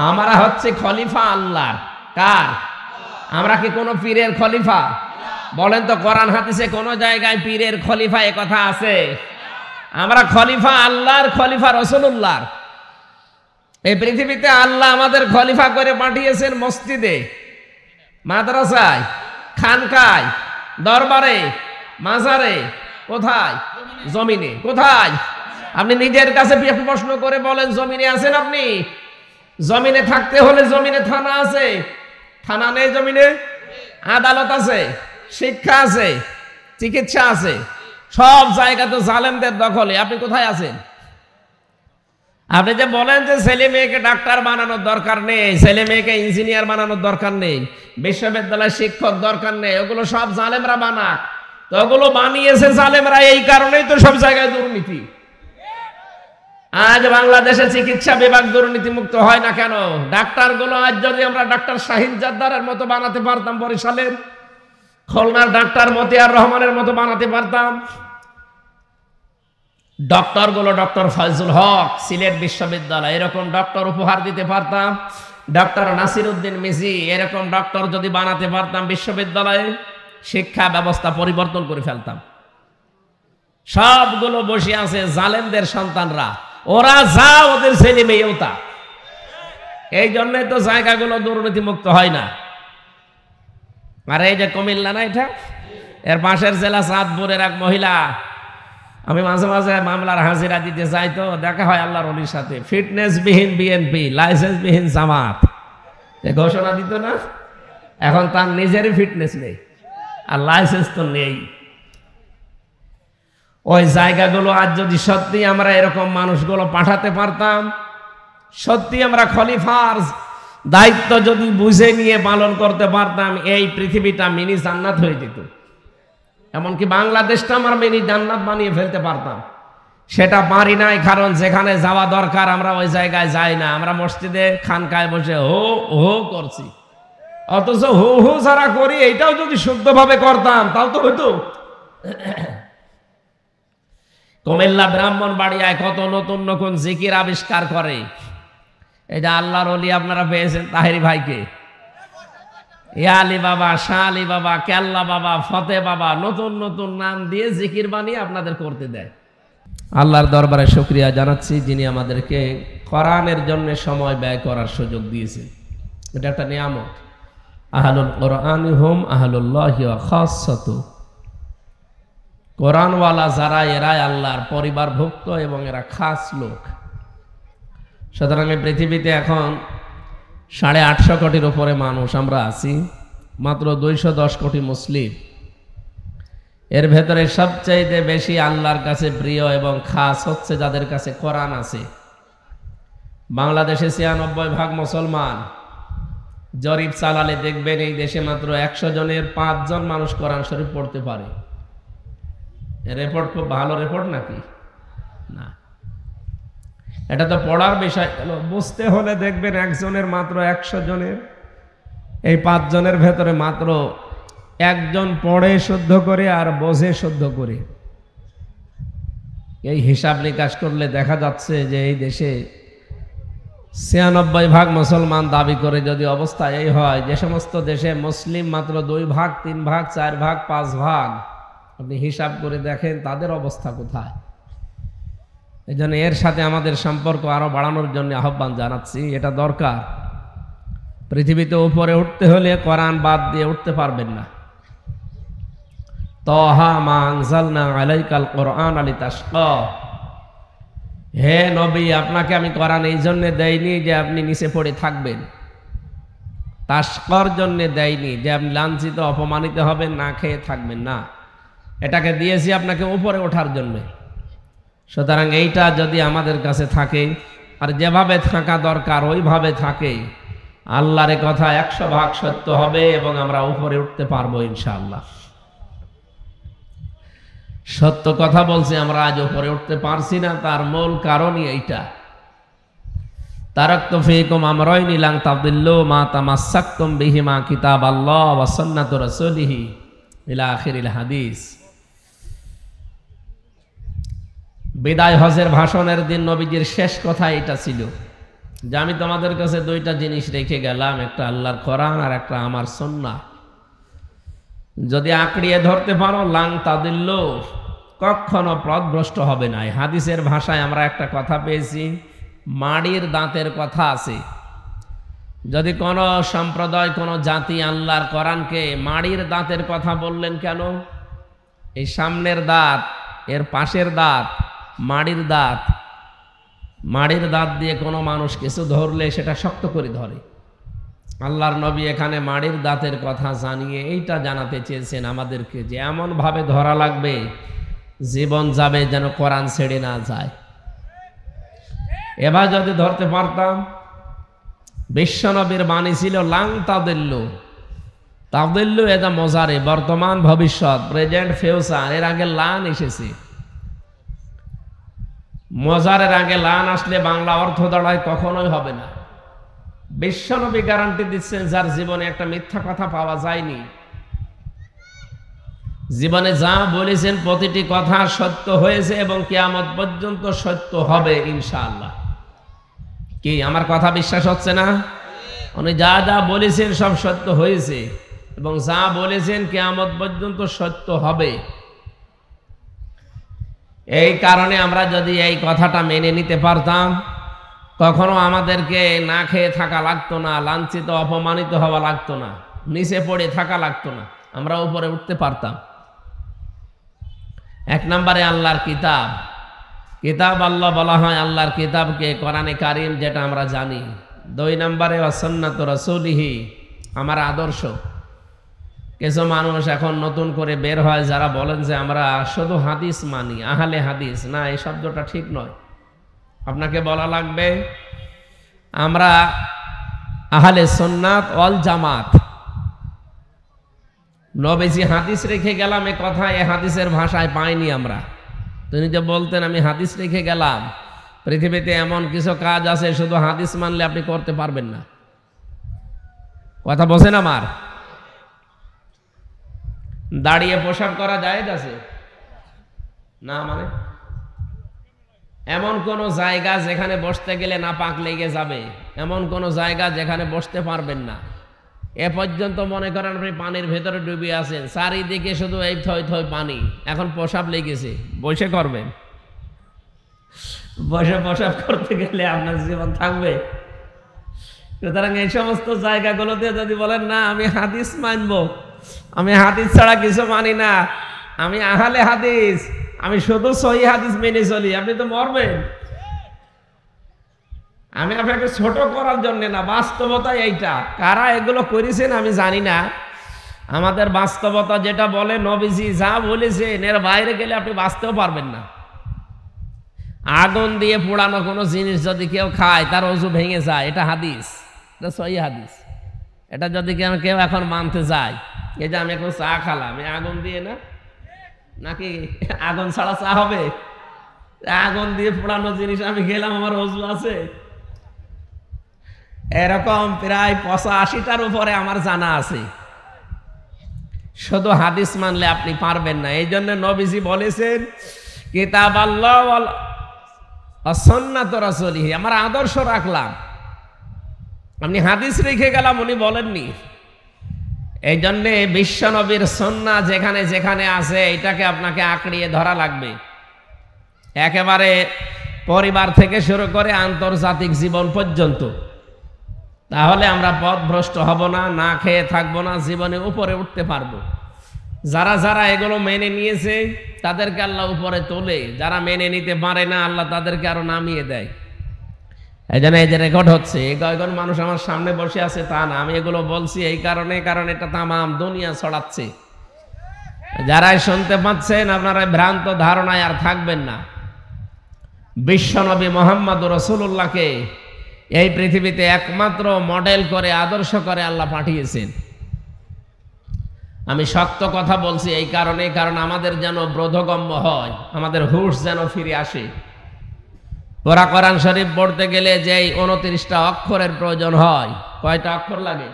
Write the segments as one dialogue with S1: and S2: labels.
S1: আমরা হচ্ছে খলিফা আল্লাহর। কার? আমরা কি কোনো পীরের খলিফা? বলেন তো কোরআন হাদিসে কোন জায়গায় পীরের খলিফা এ কথা আছে? আমরা খলিফা আল্লাহর, খলিফা রাসূলুল্লাহর। এই পৃথিবীতে আল্লাহ আমাদের খলিফা করে পাঠিয়েছেন মসজিদে, মাদ্রাসায়, খানকায়, দরবারে, মাজারে। কোথায়? জমিনে। কোথায়? আপনি নিজের কাছে প্রশ্ন করে বলেন, জমিনে আছেন আপনি? জমিনে থাকতে হলে জমিনে থানা আছে, থানা নেই জমিনে? আদালত আছে, শিক্ষা আছে, চিকিৎসা আছে, সব জায়গা তো জালেমদের দখলে। আপনি কোথায় আছেন? আপনি যে বলেন যে ছেলে মেয়েকে ডাক্তার বানানোর দরকার নেই, ছেলে মেয়েকে ইঞ্জিনিয়ার বানানোর দরকার নেই, বিশ্ববিদ্যালয়ের শিক্ষক দরকার নেই, ওগুলো সব জালেমরা বানাক। তো ওগুলো বানিয়েছে জালেমরা, এই কারণেই তো সব জায়গায় দুর্নীতি। আজ বাংলাদেশে চিকিৎসা বিভাগ দুর্নীতি মুক্ত হয় না কেন? ডাক্তার গুলো আজ যদি আমরা ডাক্তার শাহিন জাদ্দারের মতো বানাতে পারতাম, বরিশালের, খুলনার ডাক্তার মতিয়ার রহমানের মতো বানাতে পারতাম, ডক্টর গুলো ডক্টর ফয়জুল হক সিলেট বিশ্ববিদ্যালয় এরকম ডক্টর উপহার দিতে পারতাম, ডক্টর নাসির উদ্দিন মিজি এরকম ডক্টর যদি বানাতে পারতাম বিশ্ববিদ্যালয়ে, শিক্ষা ব্যবস্থা পরিবর্তন করে ফেলতাম। সবগুলো বসে আছে জালেমদের সন্তানরা, ওরা যা ওদের ছেলে মেয়েও তা। এই জন্যই তো জায়গাগুলো দুর্নীতি মুক্ত হয় না। আর এই যে কুমিল্লা না, এটা এর পাশের জেলা চাঁদপুরের এক মহিলা, আমি মাঝে মাঝে মামলার হাজিরা দিতে যাই, তো দেখা হয় আল্লাহর ওলির সাথে, ফিটনেস বিহীন বিএনপি, লাইসেন্স বিহীন জামাত, ঘোষণা দিত না। এখন তার নিজেরই ফিটনেস নেই আর লাইসেন্স তো নেই। ওই জায়গাগুলো আজ যদি সত্যি আমরা এরকম মানুষগুলো পাঠাতে পারতাম, সত্যি আমরা খলিফার দায়িত্ব যদি বুঝে নিয়ে পালন করতে পারতাম, এই পৃথিবীটা মিনি জান্নাত হয়ে যেত। এমনকি বাংলাদেশটা আমরা মিনি জান্নাত বানিয়ে ফেলতে পারতাম। সেটা পারি নাই, কারণ যেখানে যাওয়া দরকার আমরা ওই জায়গায় যাই না। আমরা মসজিদে খানকায় বসে হো হো করছি, অথচ হো হো যারা করি এইটাও যদি শুদ্ধভাবে করতাম তাও তো হইতো। কুমিল্লা ব্রাহ্মণবাড়িয়ায় কত নতুন নতুন জিকির আবিষ্কার করে। এই যে আল্লাহর ওলি আপনারা পেয়েছেন তাহেরি ভাইকে, ইয়া আলী বাবা, শাহ আলী বাবা, কেল্লা বাবা, ফতে বাবা, নতুন নতুন নাম দিয়ে জিকির বানিয়ে আপনাদের করতে দেয়। আল্লাহর দরবারে শুকরিয়া জানাচ্ছি, যিনি আমাদেরকে কোরআনের জন্য সময় ব্যয় করার সুযোগ দিয়েছেন। এটা একটা নিয়ামত। আহলুল কোরআন হুম আহলুল্লাহি ওয়া খাসসাতু। কোরআনওয়ালা যারা, এরাই আল্লাহর পরিবারভুক্ত এবং এরা খাস লোক। সুতরাং এই পৃথিবীতে এখন 850 কোটির উপরে মানুষ আমরা আছি, মাত্র 210 কোটি মুসলিম। এর ভেতরে সবচাইতে বেশি আল্লাহর কাছে প্রিয় এবং খাস হচ্ছে যাদের কাছে কোরআন আছে। বাংলাদেশে 96% মুসলমান। জরিপ চালালে দেখবেন এই দেশে মাত্র 100 জনের 5 জন মানুষ কোরআন শরীফ পড়তে পারে। রিপোর্ট খুব ভালো রিপোর্ট নাকি? না, এটা তো পড়ার বিষয়। বুঝতে হলে দেখবেন একজনের মাত্র 100 জনের, এই 5 জনের ভেতরে মাত্র 1 জন পড়ে শুদ্ধ করে আর বোঝে শুদ্ধ করে। এই হিসাব নিকাশ করলে দেখা যাচ্ছে যে এই দেশে 96% মুসলমান দাবি করে যদি অবস্থা এই হয়, যে সমস্ত দেশে মুসলিম মাত্র 2 ভাগ, 3 ভাগ, 4 ভাগ, 5 ভাগ, আপনি হিসাব করে দেখেন তাদের অবস্থা কোথায়। এই জন্য এর সাথে আমাদের সম্পর্ক আরো বাড়ানোর জন্য আহ্বান জানাচ্ছি। এটা দরকার। পৃথিবীতে উপরে উঠতে হলে কোরআন বাদ দিয়ে উঠতে পারবেন না। তাহা মা আনজালনা আলাইকাল কোরআন লিতাশকা। হে নবী, আপনাকে আমি কোরআন এই জন্য দেইনি যে আপনি নিচে পড়ে থাকবেন, তাশকার জন্য দেইনি যে আপনি লাঞ্ছিত অপমানিত হবেন, না খেয়ে থাকবেন, না। এটাকে দিয়েছি আপনাকে উপরে ওঠার জন্য। সুতরাং এইটা যদি আমাদের কাছে থাকে আর যেভাবে থাকা দরকার ওইভাবে থাকে, আল্লাহর কথা 100% সত্য হবে এবং আমরা উপরে উঠতে পারবো ইনশাআল্লাহ। সত্য কথা বলছি, আমরা আজ উপরে উঠতে পারছি না, তার মূল কারণই এইটা। তারাকতু ফীকুম আমরাইনি লান তাদিল্লু মা তামাসসাকতুম বিহিমা কিতাবাল্লাহ ওয়া সুন্নাতু রাসূলিহি ইলা আখিরিল হাদিস। বিদায় হজের ভাষণের দিন নবীজির শেষ কথা এটা ছিল যে আমি তোমাদের কাছে দুইটা জিনিস রেখে গেলাম, একটা আল্লাহর কোরআন আর একটা আমার সুন্নাহ। যদি আঁকড়িয়ে ধরতে পারো লাং তাদিল্লু, কখনো পথভ্রষ্ট হবে না। হাদিসের ভাষায় আমরা একটা কথা পেয়েছি, মাড়ির দাঁতের কথা আছে। যদি কোনো সম্প্রদায়, কোনো জাতি আল্লাহর কোরআনকে মাড়ির দাঁতের কথা বললেন কেন? এই সামনের দাঁত, এর পাশের দাঁত, মাড়ির দাঁত। মাড়ির দাঁত দিয়ে কোনো মানুষ কিছু ধরলে সেটা শক্ত করে ধরে। আল্লাহর নবী এখানে মাড়ির দাঁতের কথা জানিয়ে এইটা জানাতে চেয়েছেন আমাদেরকে যে এমনভাবে ধরা লাগবে জীবন যাবে যেন কোরআন ছেড়ে না যায়। এবার যদি ধরতে পারতাম, বিশ্বনবীর বাণী ছিল লাং তাদিল্লু। তাদিল্লু এটা মজারে, বর্তমান ভবিষ্যৎ, প্রেজেন্ট ফিউচার। এর আগে লান এসেছে। মজারের আগে লান আসলে বাংলা অর্থ দাঁড়ায় কখনোই হবে না। বিশ্বনবী গ্যারান্টি দিচ্ছেন যার জীবনে একটা মিথ্যা কথা পাওয়া যায়নি, জীবনে যা বলেছেন প্রতিটি কথা সত্য হয়েছে এবং কিয়ামত পর্যন্ত সত্য হবে ইনশাআল্লাহ। কি আমার কথা বিশ্বাস হচ্ছে না? উনি যা যা বলেছেন সব সত্য হয়েছে এবং যা বলেছেন কিয়ামত পর্যন্ত সত্য হবে। এই কারণে আমরা যদি এই কথাটা মেনে নিতে পারতাম, কখনো আমাদেরকে না খেয়ে থাকা লাগতো না, লাঞ্ছিত অপমানিত হওয়া লাগতো না, নিচে পড়ে থাকা লাগতো না, আমরা উপরে উঠতে পারতাম। এক নম্বরে আল্লাহর কিতাব। কিতাব আল্লাহ বলা হয় আল্লাহর কিতাবকে, কোরআনে কারিম, যেটা আমরা জানি। দুই নম্বরে সুন্নাত রাসূলিহি, আমার আদর্শ। কিছু মানুষ এখন নতুন করে বের হয় যারা বলেন যে আমরা শুধু হাদিস মানি, আহলে হাদিস। না, এই শব্দটা ঠিক নয়। আপনাকে বলা লাগবে আমরা আহলে সুন্নাত ওয়াল জামাত। নবীজি হাদিস রেখে গেলাম, এ কথা এ হাদিসের ভাষায় পাইনি আমরা। তিনি যে বলতেন আমি হাদিস রেখে গেলাম, পৃথিবীতে এমন কিছু কাজ আছে শুধু হাদিস মানলে আপনি করতে পারবেন না। কথা বোঝেন আমার? দাঁড়িয়ে পোশাক করা জায়েজ আছে না? মানে এমন কোন জায়গা যেখানে বসতে গেলে না পাক লেগে যাবে, এমন কোন জায়গা যেখানে বসতে পারবেন না। এ পর্যন্ত মনে করেন আপনি পানির ভেতরে ডুবে আছেন, চারিদিকে শুধু এই থই থই পানি, এখন প্রসাব লেগেছে, বসে করবেন? বসে প্রসাব করতে গেলে আপনার জীবন থাকবে? সুতরাং এই সমস্ত জায়গাগুলোতে যদি বলেন না আমি হাদিস মানবো, আমি হাদিস ছাড়া কিছু মানি না, আমি আহলে হাদিস, আমি শুধু সহি হাদিস মেনে চলি, আপনি তো মরবেন। আমি আপনাকে ছোট করার জন্য না, বাস্তবতা এইটা। কারা এগুলো করেছেন আমি জানি না। আমাদের বাস্তবতা যেটা বলে নবীজি যা বলেছেন এর বাইরে গেলে আপনি বাঁচতেও পারবেন না। আগুন দিয়ে পোড়ানো কোনো জিনিস যদি কেউ খায় তার ওযু ভেঙে যায়, এটা হাদিস, এটা সহি হাদিস। এটা যদি কেউ এখন মানতে যায়, এই যে আমি এখন চা খালাম, আমি আগুন দিয়ে না, নাকি আগুন ছাড়া চা হবে? আগুন দিয়ে পোড়ানো জিনিস আমি খেলাম, আমার ওযু আছে? এরকম প্রায় 85টার উপরে আমার জানা আছে। শুধু হাদিস মানলে আপনি পারবেন না। এই জন্য নবীজি বলেছেন কিতাব আল্লাহ ওয়াল সুন্নাত রাসূলিহি, আমার আদর্শ রাখলাম, আপনি হাদিস রেখে গেলাম উনি বলেননি। এই জন্যে বিশ্ব নবীর সুন্নাহ যেখানে যেখানে আছে এটাকে আপনাকে আঁকড়িয়ে ধরা লাগবে, একেবারে পরিবার থেকে শুরু করে আন্তর্জাতিক জীবন পর্যন্ত। তাহলে আমরা পথভ্রষ্ট হব না, না খেয়ে থাকবো না, জীবনে উপরে উঠতে পারবো। যারা যারা এগুলো মেনে নিয়েছে তাদেরকে আল্লাহ উপরে তোলে, যারা মেনে নিতে পারে না আল্লাহ তাদেরকে আরো নামিয়ে দেয়। এই জন্য এই যে রেকর্ড হচ্ছে, এই কয়েকজন মানুষ আমার সামনে বসে আছে তা না, আমি এগুলো বলছি এই কারণে, কারণ এটা তামাম দুনিয়া ছড়াচ্ছে। যারাই শুনতে পাচ্ছেন আপনারা ভ্রান্ত ধারণায় আর থাকবেন না। বিশ্বনবী মুহাম্মদ রাসূলুল্লাহকে এই পৃথিবীতে একমাত্র মডেল করে, আদর্শ করে আল্লাহ পাঠিয়েছেন। আমি শক্ত কথা বলছি এই কারণে, কারণ আমাদের যেন বোধগম্য হয়, আমাদের হুঁশ যেন ফিরে আসে। পুরা কোরআন শরীফ পড়তে গেলে যেই 29টা অক্ষরের প্রয়োজন হয়, কয়টা অক্ষর লাগে?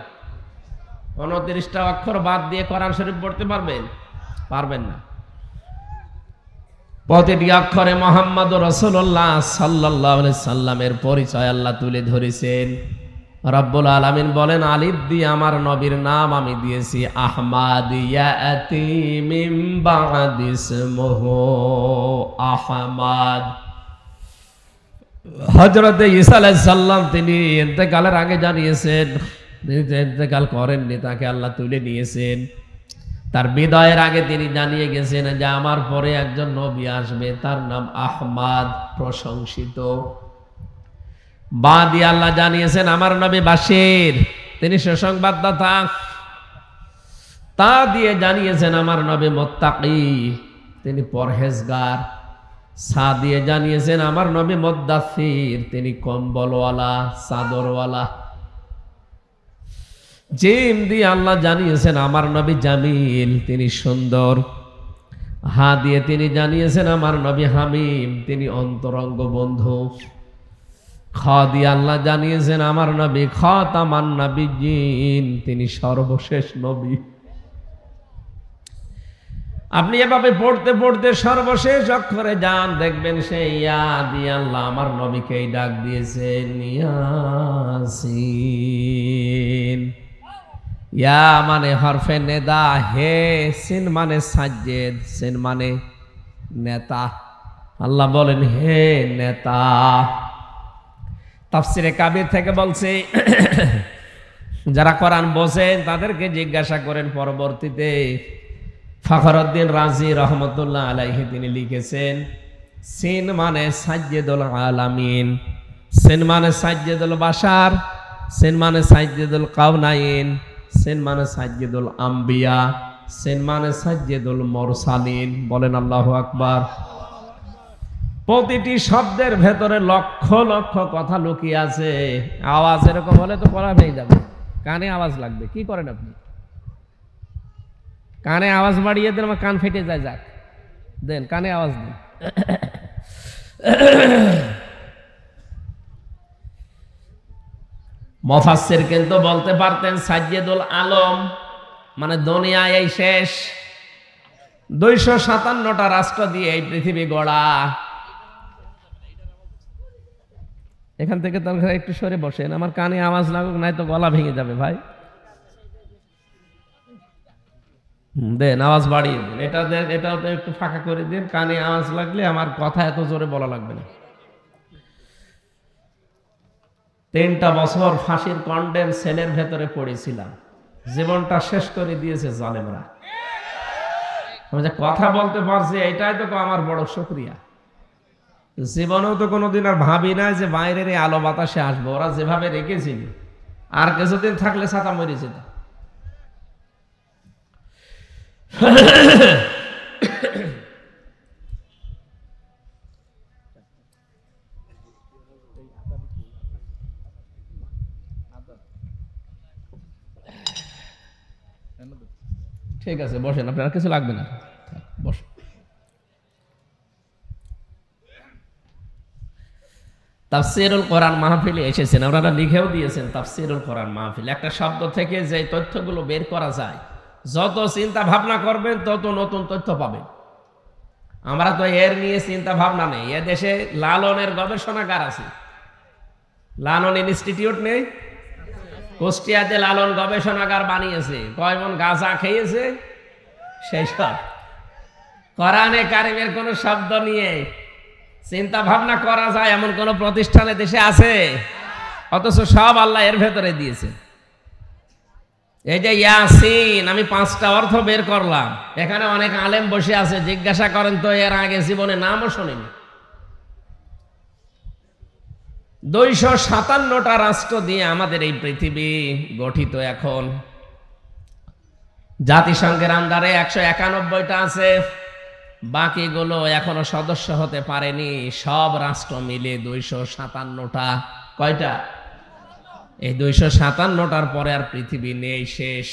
S1: 29টা অক্ষর বাদ দিয়ে কোরআন শরীফ পড়তে পারবেন? পারবেন না। প্রতিটি অক্ষরে মুহাম্মদুর রাসূলুল্লাহ সাল্লাল্লাহু আলাইহি সাল্লামের পরিচয় আল্লাহ তুলে ধরেছেন। রব্বুল আলামিন বলেন, আলিফ দিয়ে আমার নবীর নাম আমি দিয়েছি আহমাদ, ইয়াতি মিন বা'দি ইসমুহু আহমাদ। হযরত ঈসা আলাইহিস সালাম তিনি ইন্তেকালের আগে জানিয়েছেন, তিনি ইন্তেকাল করেননি, তাকে আল্লাহ তুলে নিয়েছেন। তার বিদায়ের আগে তিনি জানিয়ে গেছেন যে আমার পরে একজন নবী আসবে, তার নাম আহমাদ, প্রশংসিত। বা দিয়ে আল্লাহ জানিয়েছেন আমার নবী বাশির, তিনি সুসংবাদদাতা। তা দিয়ে জানিয়েছেন আমার নবী মুত্তাকি, তিনি পরহেজগার। সা দিয়ে জানিয়েছেন আমার নবী মুদ্দাসির, তিনি কম্বলওয়ালা, চাদরওয়ালা। জিম দিয়ে আল্লাহ জানিয়েছেন আমার নবী জামিল, তিনি সুন্দর। হা দিয়ে তিনি জানিয়েছেন আমার নবী হামিম, তিনি অন্তরঙ্গ বন্ধু। খ দিয়ে আল্লাহ জানিয়েছেন আমার নবী খাতামান নাবিয়্যিন, তিনি সর্বশেষ নবী। আপনি এভাবে পড়তে পড়তে সর্বশেষ অক্ষরে যান, দেখবেন সেই ইয়া দিয়ে আল্লাহ আমার নবীকেই ডাক দিয়েছেন ইয়াসিন। ইয়া মানে হরফে নেদা, হে। সিন মানে সাজ্জেদ, সিন মানে নেতা। আল্লাহ বলেন হে নেতা। তাফসিরে কাবির থেকে বলছে, যারা কোরআন বোঝেন তাদেরকে জিজ্ঞাসা করেন পরবর্তীতে। ফখরুদ্দিন রাজি রহমতুল্লাহ আলাইহি তিনি লিখেছেন, সিন মানে সাজ্জেদুল আলামিন, সিন মানে সাজ্জেদুল বাশার, সিন মানে সাজ্জেদুল কাউনাইন, সিন মানে সাজ্জেদুল আম্বিয়া, সিন মানে সাজ্জেদুল মুরসালিন। বলেন আল্লাহু আকবার। প্রতিটি শব্দের ভেতরে লক্ষ লক্ষ কথা লুকিয়ে আছে। আওয়াজ এরকম হলে তো পড়া হয়ে যাবে, কানে আওয়াজ লাগবে। কি করেন আপনি? কানে আওয়াজ বাড়িয়ে দেন, আমার কান ফেটে যায়। যাক দেন, কানে আওয়াজ দেন। মুফাসসির কিন্তু বলতে পারতেন সাজ্জেদুল আলম মানে দুনিয়ায় এই শেষ। 257টা রাষ্ট্র দিয়ে এই পৃথিবী গড়া। এখান থেকে তো একটু সরে বসেন, আমার কানে আওয়াজ লাগুক, নাই তো গলা ভেঙে যাবে ভাই। দেন আওয়াজ বাড়িয়ে দিন, এটাও তো একটু ফাঁকা করে দিন। কানে আওয়াজ লাগলে আমার কথা এত জোরে বলা লাগবে না। 3টা বছর ফাঁসির কন্ডেম সেলের ভেতরে পড়েছিলাম, জীবনটা শেষ করে দিয়েছে জালেমরা। আমি যে কথা বলতে পারছি, এটাই তো আমার বড় শুকরিয়া। জীবনেও তো কোনোদিন আর ভাবি না যে বাইরের এই আলো বাতাসে আসবো। ওরা যেভাবে রেখেছিল, আর কিছুদিন থাকলে ছাতা মরে যেত। ঠিক আছে বসেন, আপনার কিছু লাগবে না, বসেন। তাফসীরুল কোরআন মাহফিলে এসেছেন, আপনারা লিখেও দিয়েছেন তাফসীরুল কোরআন মাহফিল। একটা শব্দ থেকে যে তথ্যগুলো বের করা যায়, যত চিন্তা ভাবনা করবেন তত নতুন তথ্য পাবেন। আমরা তো এর নিয়ে চিন্তা ভাবনা নেই। এ দেশে লালনের গবেষণাগার আছে, লালন ইনস্টিটিউট নেই? কুষ্টিয়াতে লালন গবেষণাগার বানিয়েছে। কয় মন গাঁজা খেয়েছে সেই সব। কোরআনে কারিমের কোন শব্দ নিয়ে চিন্তা ভাবনা করা যায় এমন কোন প্রতিষ্ঠানে দেশে আছে? অথচ সব আল্লাহ এর ভেতরে দিয়েছে। এই যে ইয়াসিন, আমি 5টা অর্থ বের করলাম। এখানে অনেক আলেম বসে আছে, জিজ্ঞাসা করেন তো এর আগে জীবনে নামও শোনেনি। 257টা রাষ্ট্র দিয়ে আমাদের এই পৃথিবী গঠিত। এখন জাতিসংঘের আন্ডারে 191টা আছে, বাকিগুলো এখনো সদস্য হতে পারেনি। সব রাষ্ট্র মিলে 257টা। কয়টা? এই 257টার পরে আর পৃথিবী নেই, শেষ।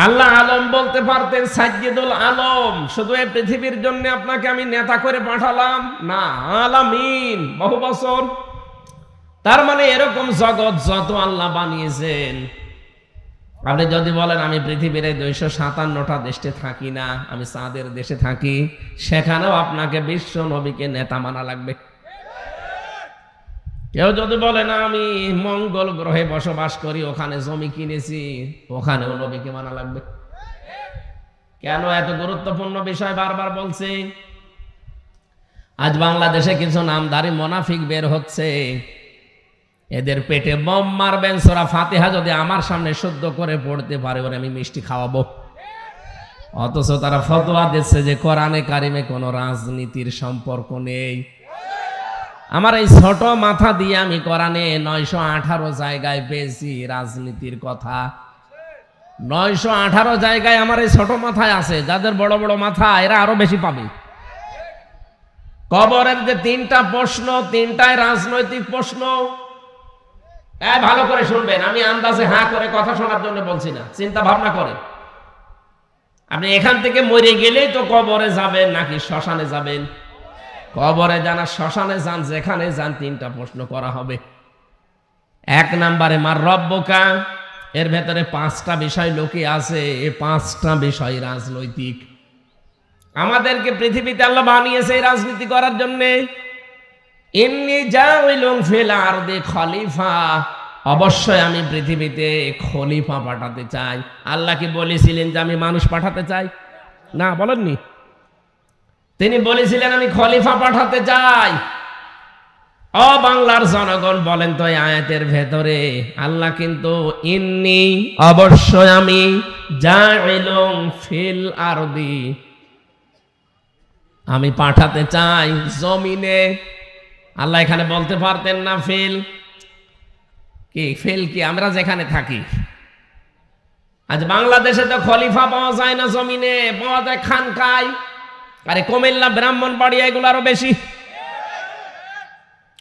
S1: আল্লাহ আলম বলতে পারতেন সাজ্জেদুল আলম, শুধু এই পৃথিবীর জন্য আপনাকে আমি নেতা করে পাঠালাম না, আলামিন, বহু বছর। তার মানে এরকম জগৎ যত আল্লাহ বানিয়েছেন, আপনি যদি বলেন আমি পৃথিবীর 257টা দেশে থাকি না, আমি চাঁদের দেশে থাকি, সেখানেও আপনাকে বিশ্ব নবীকে নেতা মানা লাগবে। কেউ যদি বলে না আমি মঙ্গল গ্রহে বসবাস করি, ওখানে জমি কিনেছি, ওখানেও নবীকে মানা লাগবে। কেন এত গুরুত্বপূর্ণ বিষয় বারবার বলছি? আজ বাংলাদেশে কিছু নামধারী মুনাফিক বের হচ্ছে, এদের পেটে বম মারবেন, সূরা ফাতিহা যদি আমার সামনে শুদ্ধ করে পড়তে পারে ওরে আমি মিষ্টি খাওয়াবো। অথচ তারা ফতোয়া দিচ্ছে যে কোরআনে কারিমে কোনো রাজনীতির সম্পর্ক নেই। আমার এই ছোট মাথা দিয়ে আমি কোরআনে 918 জায়গায় পেয়েছি রাজনীতির কথা। 918 জায়গায় আমার এই ছোট মাথায় আছে। যাদের বড় বড় মাথা এরা আরো বেশি পাবে। কবরের যে 3টা প্রশ্ন, 3টাই রাজনৈতিক প্রশ্ন। ভালো করে শুনবেন, আমি আন্দাজে হ্যাঁ করে কথা শোনার জন্য বলছি না, চিন্তা ভাবনা করে। আপনি এখান থেকে মরে গেলেই তো কবরে যাবেন নাকি শ্মশানে যাবেন? কবরে জানা, শ্মশানে যান, যেখানে যান 3টা প্রশ্ন করা হবে। 1 নম্বরে মার রব্বুকা, এর ভেতরে 5টা বিষয় লোকে আছে, এই 5টা বিষয় রাজনৈতিক। আমাদেরকে পৃথিবীতে আল্লাহ বানিয়েছে এই রাজনীতি করার জন্য। ইন্নী জাইলুন ফিল আরদি খলিফা, অবশ্যই আমি পৃথিবীতে খলিফা পাঠাতে চাই। আল্লাহ কি বলেছিলেন যে আমি মানুষ পাঠাতে চাই? না, বলেননি। তিনি বলেছিলেন আমি খলিফা পাঠাতে চাই। ও বাংলার জনগণ, বলেন তো এই আয়াতের ভেতরে আল্লাহ কিন্তু ইন্নী, অবশ্যই আমি, জাইলুন ফিল আরদি, আমি পাঠাতে চাই জমিনে। আল্লাহ এখানে বলতে পারতেন না ফিল কি? ফিল কি? আমরা যেখানে থাকি। আজ বাংলাদেশে তো খলিফা পাওয়া যায় না জমিনে, পাওয়া যায় খানকায়। আরে কুমিল্লা, ব্রাহ্মণবাড়িয়া এগুলো আরো বেশি।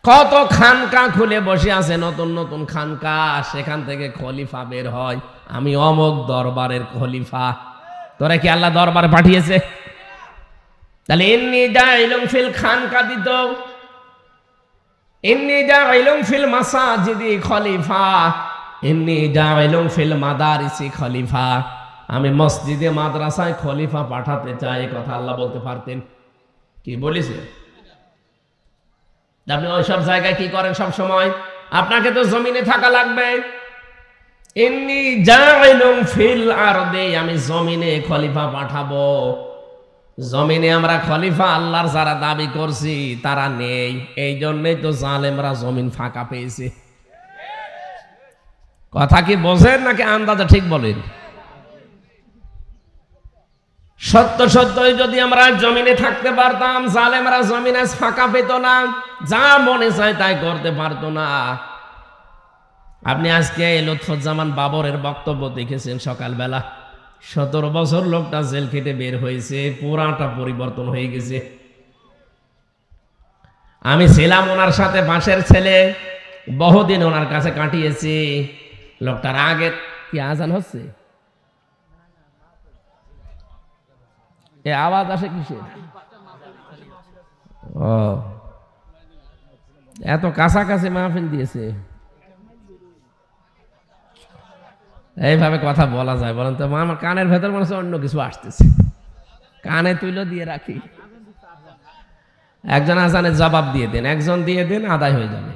S1: কত খানকা খুলে বসে আছে, নতুন নতুন খানকা, সেখান থেকে খলিফা বের হয়। আমি অমুক দরবারের খলিফা। তোরা কি আল্লাহ দরবারে পাঠিয়েছে? তাহলে ইন্নী জাইলুন ফিল খানকা দিত, ইন্নী জাইলুন ফিল মাসাজিদি খলিফা, ইন্নী জাইলুন ফিল মাদারিসি খলিফা, আমি মসজিদে মাদ্রাসায় খলিফা পাঠাতে চাই। কথা আল্লাহ বলতে পারতেন। কি বলেছে? আপনি ওইসব জায়গায় কি করেন সব সময়? আপনাকে তো জমিনে থাকা লাগবে। ইন্নী জাইলুন ফিল আরদি, আমি জমিনে খলিফা পাঠাবো। জমিনে আমরা খলিফা আল্লাহর যারা দাবি করছি তারা নেই, এই জন্যই তো জালেমরা জমিন ফাঁকা পেয়েছে। কথা কি বোঝেন নাকি আন্দাজে ঠিক বলেন? সত্য সত্যই যদি আমরা জমিনে থাকতে পারতাম, জালেমরা জমিন আজ ফাঁকা পেত না, যা মনে চায় তাই করতে পারতো না। আপনি আজকে লুৎফুজ্জামান বাবরের বক্তব্য দেখেছেন সকালবেলা। 17 বছর লোকটা জেল খেটে বের হয়েছে, পুরাটা পরিবর্তন হয়ে গেছে। আমি ছিলাম ওনার সাথে, বাঁশের ছেলে, বহুদিন ওনার কাছে কাটিয়েছি। লোকটার আগের কি আজান হচ্ছে? এ আওয়াজ আসে কিসের? ও, এত কাছাকাছি মাহফিল দিয়েছে, এইভাবে কথা বলা যায়? বলেন তো, আমার কানের ভেতর মনে হচ্ছে অন্য কিছু আসতেছে, কানে তুইলো দিয়ে রাখি। একজন আজানের জবাব দিয়ে দেন, একজন দিয়ে দেন, আদায় হয়ে যাবে।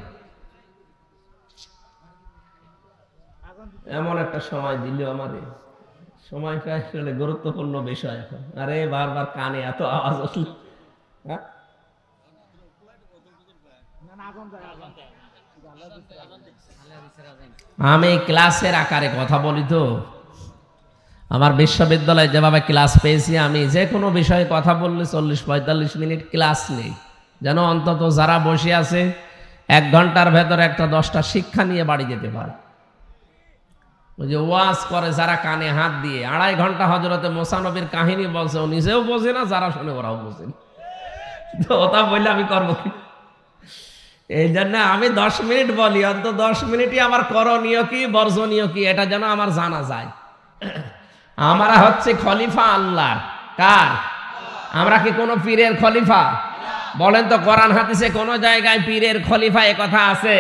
S1: এমন একটা সময় দিল আমারে, সময়টা আসলে গুরুত্বপূর্ণ বিষয় এখন। আরে বারবার কানে এত আওয়াজ আসলো। আমি ক্লাসের আকারে কথা বলি তো, আমার বিশ্ববিদ্যালয়ে যেভাবে ক্লাস পেয়েছি, আমি যে কোনো বিষয়ে কথা বললে 40-45 মিনিট ক্লাস নেই, যেন অন্তত যারা বসে আছে 1 ঘন্টার ভেতর একটা 10টা শিক্ষা নিয়ে বাড়ি যেতে পারে। ওই যে ওয়াজ করে যারা কানে হাত দিয়ে, 2.5 ঘন্টা হযরতে মুসা নবীর কাহিনী বলছে, ও নিজেও বোঝে না, যারা শুনে ওরাও বোঝে না। তো ওটা বললে আমি করবো কি? এই জন্য আমি 10 মিনিট বলি, অন্তত 10 মিনিটই আমার করণীয় কি বর্জনীয় কি এটা যেন আমার জানা যায়। আমরা হচ্ছে খলিফা আল্লাহর। কার? আমরা কি কোনো পীরের খলিফা? বলেন তো কোরআন হাদিসে কোন জায়গায় পীরের খলিফা এ কথা আছে?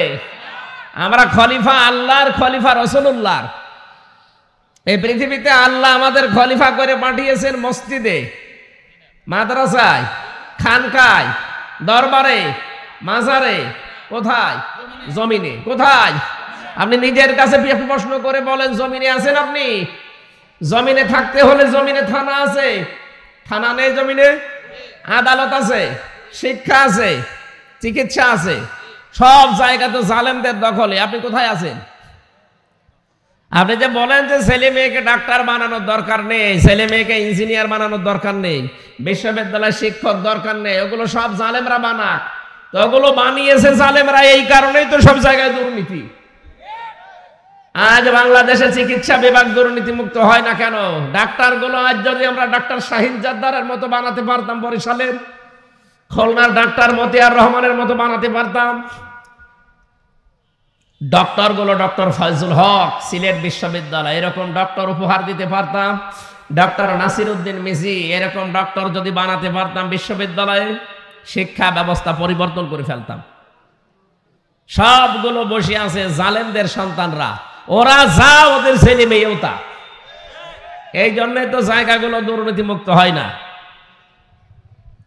S1: আমরা খলিফা আল্লাহর, খলিফা রাসূলুল্লাহর। এই পৃথিবীতে আল্লাহ আমাদের খলিফা করে পাঠিয়েছেন মসজিদে, মাদ্রাসায়, খানকায়, দরবারে, মাজারে। কোথায়? জমিনে। কোথায়? আপনি নিজের কাছে প্রশ্ন করে বলেন, জমিনে আছেন আপনি? জমিনে থাকতে হলে জমিনে থানা আছে, থানা নেই জমিনে? আদালত আছে, শিক্ষা আছে, চিকিৎসা আছে, সব জায়গা তো জালেমদের দখলে। আপনি কোথায় আছেন? আপনি যে বলেন যে ছেলে মেয়েকে ডাক্তার বানানোর দরকার নেই, ছেলে মেয়েকে ইঞ্জিনিয়ার বানানোর দরকার নেই, বিশ্ববিদ্যালয়ের শিক্ষক দরকার নেই, ওগুলো সব জালেমরা বানাক। তো ওগুলো বানিয়েছে জালেমরা, এই কারণেই তো সব জায়গায় দুর্নীতি। আজ বাংলাদেশে চিকিৎসা বিভাগ দুর্নীতি মুক্ত হয় না কেন? ডাক্তারগুলো আজ যদি আমরা ডাক্তার শাহিন জাদ্দারের মতো বানাতে পারতাম, বরিশালের, খুলনার ডাক্তার মতিয়ার রহমানের মতো বানাতে পারতাম, ডক্টরগুলো ডক্টর ফয়জুল হক সিলেট বিশ্ববিদ্যালয় এরকম ডক্টর উপহার দিতে পারতাম, ডক্টর নাসির উদ্দিন মিজি এরকম ডক্টর যদি বানাতে পারতাম বিশ্ববিদ্যালয়ে, শিক্ষা ব্যবস্থা পরিবর্তন করে ফেলতাম। সবগুলো বসে আছে জালেমদের সন্তানরা, ওরা যা ওদের ছেলে মেয়েও তা। এই জন্যই তো জায়গাগুলো দুর্নীতি মুক্ত হয় না।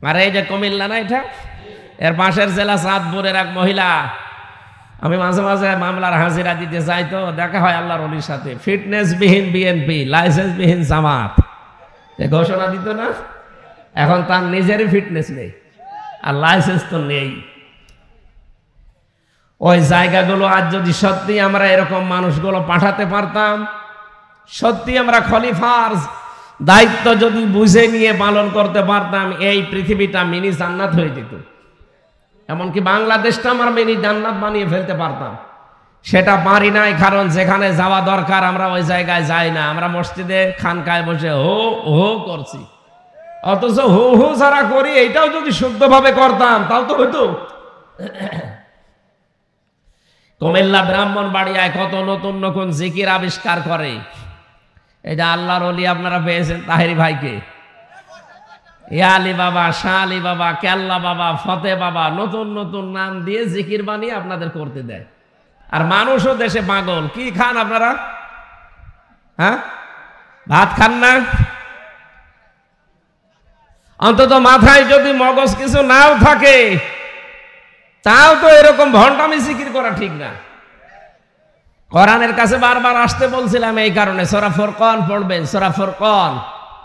S1: আর এই যে কুমিল্লা না, এটা এর পাশের জেলা চাঁদপুরের এক মহিলা, আমি মাঝে মাঝে মামলার হাজিরা দিতে যাই, তো দেখা হয় আল্লাহর ওলির সাথে, ফিটনেস বিহীন বিএনপি, লাইসেন্স বিহীন জামাত, ঘোষণা দিত না। এখন তার নিজেরই ফিটনেস নেই আর লাইসেন্স তো নেই। ওই জায়গাগুলো আজ যদি সত্যি আমরা এরকম মানুষগুলো পাঠাতে পারতাম, সত্যি আমরা খলিফার দায়িত্ব যদি বুঝে নিয়ে পালন করতে পারতাম, এই পৃথিবীটা মিনি জান্নাত হয়ে যেত। এমনকি বাংলাদেশটা আমরা মিনি জান্নাত বানিয়ে ফেলতে পারতাম। সেটা পারি নাই, কারণ যেখানে যাওয়া দরকার আমরা ওই জায়গায় যাই না। আমরা মসজিদে খানকায় বসে হো হো করছি, অথচ হো হো যারা করি এইটাও যদি শুদ্ধভাবে করতাম তাও তো হইতো। কুমিল্লা ব্রাহ্মণবাড়িয়ায় কত নতুন নতুন জিকির আবিষ্কার করে। এই যে আল্লাহর ওলি আপনারা পেয়েছেন তাহেরি ভাইকে, ইয়ালি বাবা, শাহ আলী বাবা, কেল্লা বাবা, ফতে বাবা, নতুন নতুন নাম দিয়ে জিকির বানিয়ে আপনাদের করতে দেয়। আর মানুষও দেশে পাগল। কি খান আপনারা? হ্যাঁ, ভাত খান না? অন্তত মাথায় যদি মগজ কিছু নাও থাকে, তাও তো এরকম ভণ্ডামি জিকির করা ঠিক না। কোরআনের কাছে বারবার আসতে বলছিলাম এই কারণে। সূরা ফুরকান পড়বেন, সূরা ফুরকান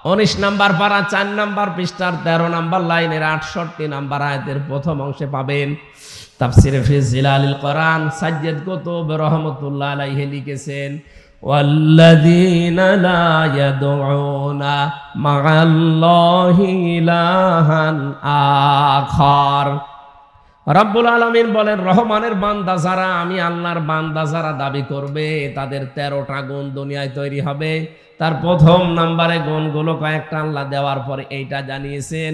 S1: 19 নম্বর পারা 4 নম্বর পৃষ্ঠার 13 নম্বর লাইনের 68 নম্বর আয়াতের প্রথম অংশে পাবেন। তাফসিরে ফি জিলালিল কোরআন সাজ্জাদ কুতুব রাহমাতুল্লাহ আলাইহি লিখেছেন, ওয়াল্লাযীনা লা ইয়াদউনা মা'আল্লাহি ইলাহান আখার। রব্বুল আলামিন বলেন, রহমানের বান্দা যারা, আমি আল্লাহর বান্দা যারা দাবি করবে, তাদের 13টা গুণ দুনিয়ায় তৈরি হবে। তার প্রথম নম্বরে গুণগুলো কয়েকটা আল্লাহ দেওয়ার পরে এইটা জানিয়েছেন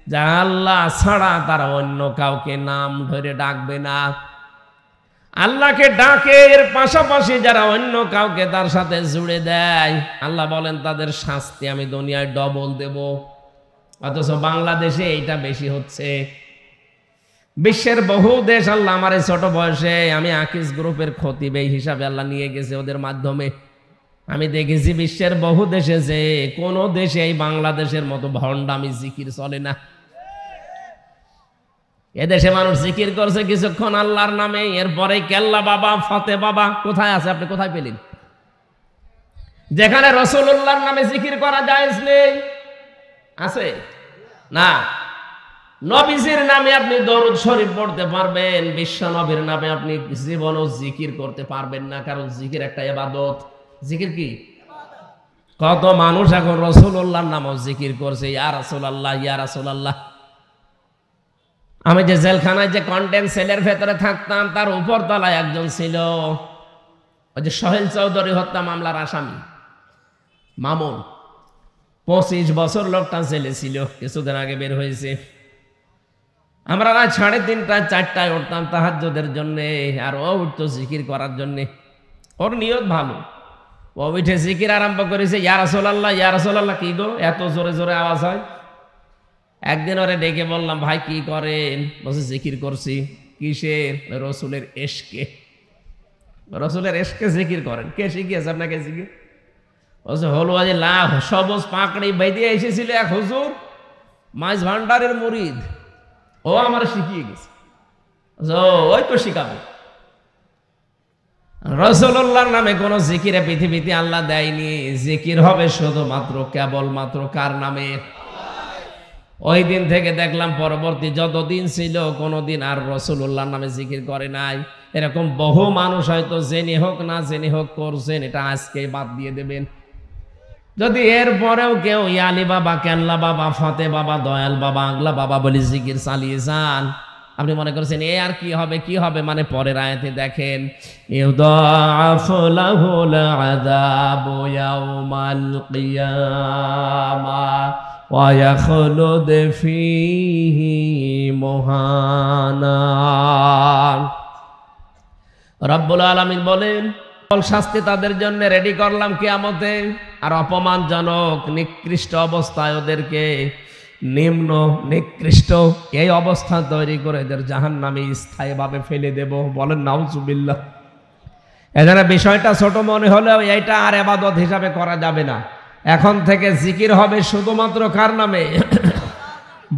S1: যে আল্লাহ ছাড়া তারা অন্য কাউকে নাম ধরে ডাকবে না। আল্লাহকে ডাকে, এর পাশাপাশি যারা অন্য কাউকে তার সাথে জুড়ে দেয়, আল্লাহ বলেন তাদের শাস্তি আমি দুনিয়ায় ডবল দেব। অথচ বাংলাদেশে এইটা বেশি হচ্ছে। বিশ্বের বহু দেশ, আল্লাহ আমার এই ছোট বয়সে, আমি আকিস গ্রুপের খতিব এই হিসাবে আল্লাহ নিয়ে গেছে ওদের মাধ্যমে, আমি দেখেছি বিশ্বের বহু দেশে যে কোনো দেশে এই বাংলাদেশের মতো ভণ্ডামি জিকির চলে না। এদেশে মানুষ জিকির করছে কিছুক্ষণ আল্লাহর নামে, এরপরে কেল্লা বাবা, ফতে বাবা কোথায় আছে? আপনি কোথায় পেলেন? যেখানে রাসূলুল্লাহর নামে জিকির করা জায়েজ নেই, আছে না? নবীজির নামে আপনি দরুদ শরীফ পড়তে পারবেন, বিশ্ব নবীর নামে আপনি জীবনও জিকির করতে পারবেন না, কারণ জিকির একটা ইবাদত। জিকির কি? কত মানুষ এখন রাসূলুল্লাহর নামও জিকির করছে, ইয়া রাসূলুল্লাহ, ইয়া রাসূলুল্লাহ। আমি যে জেলখানায় যে কন্টেন্ট সেলের ভেতরে থাকতাম, তার উপর তলায় একজন ছিল, ওই যে সোহেল চৌধুরী হত্যা মামলার আসামি মামুন। 25 বছর লোকটা জেলে ছিল, কিছুদিন আগে বের হয়েছে। আমরা রাত 3:30 4টায় উঠতাম তাহাজ্জুদের জন্য, আর ও উঠতো জিকির করার জন্য। ওর নিয়ত ভালো, ও উঠে জিকির আরম্ভ করেছে, ইয়া রাসূলুল্লাহ, ইয়া রাসূলুল্লাহ। কি গো এত জোরে জোরে আওয়াজ হয়? একদিন ওরে ডেকে বললাম, ভাই কি করেন? বলছে জিকির করছি। কিসের? রসুলের এশকে। রসুলের এশকে জিকির করেন? কে শিখিয়েছে আপনাকে জিকির? বলছে হলুয়াজি লাভ সবুজ পাকড়ি বেঁধে এসেছিল এক হুজুর মাছ ভান্ডারের মুরিদ, ও আমার শিখিয়ে গেছে। ওই তো শিখাবে। রাসূলুল্লাহর নামে কোন জিকিরে পৃথিবীতে আল্লাহ দেয়নি। জিকির হবে শুধুমাত্র কেবলমাত্র কার নামে? ওই দিন থেকে দেখলাম পরবর্তী যতদিন ছিল কোনদিন আর রাসূলুল্লাহর নামে জিকির করে নাই। এরকম বহু মানুষ হয়তো জেনে হোক না জেনে হোক করছেন, এটা আজকে বাদ দিয়ে দেবেন। যদি এরপরেও কেউ ইয়ালি বাবা, কেল্লা বাবা, ফতে বাবা, দয়াল বাবা, আগলা বাবা বলে জিকির চালিয়ে যান, আপনি মনে করছেন এ আর কি হবে কি হবে, মানে পরের আয়াতে দেখেন ইউদাফু লাহুল আযাবু ইয়াউমাল কিয়ামা ওয়া ইয়াখলুদ ফীহি মুহানা। রব্বুল আলামিন বলেন শাস্তি তাদের জন্য রেডি করলাম কিয়ামতে, আর অপমানজনক নিকৃষ্ট অবস্থায় ওদেরকে নিম্ন নিকৃষ্ট এই অবস্থা তৈরি করে এদের জাহান্নামে স্থায়ীভাবে ফেলে দেব। বলেন নাউজুবিল্লাহ। এখানে বিষয়টা ছোট মনে হলেও এইটা আর ইবাদত হিসাবে করা যাবে না। এখন থেকে জিকির হবে শুধুমাত্র কার নামে?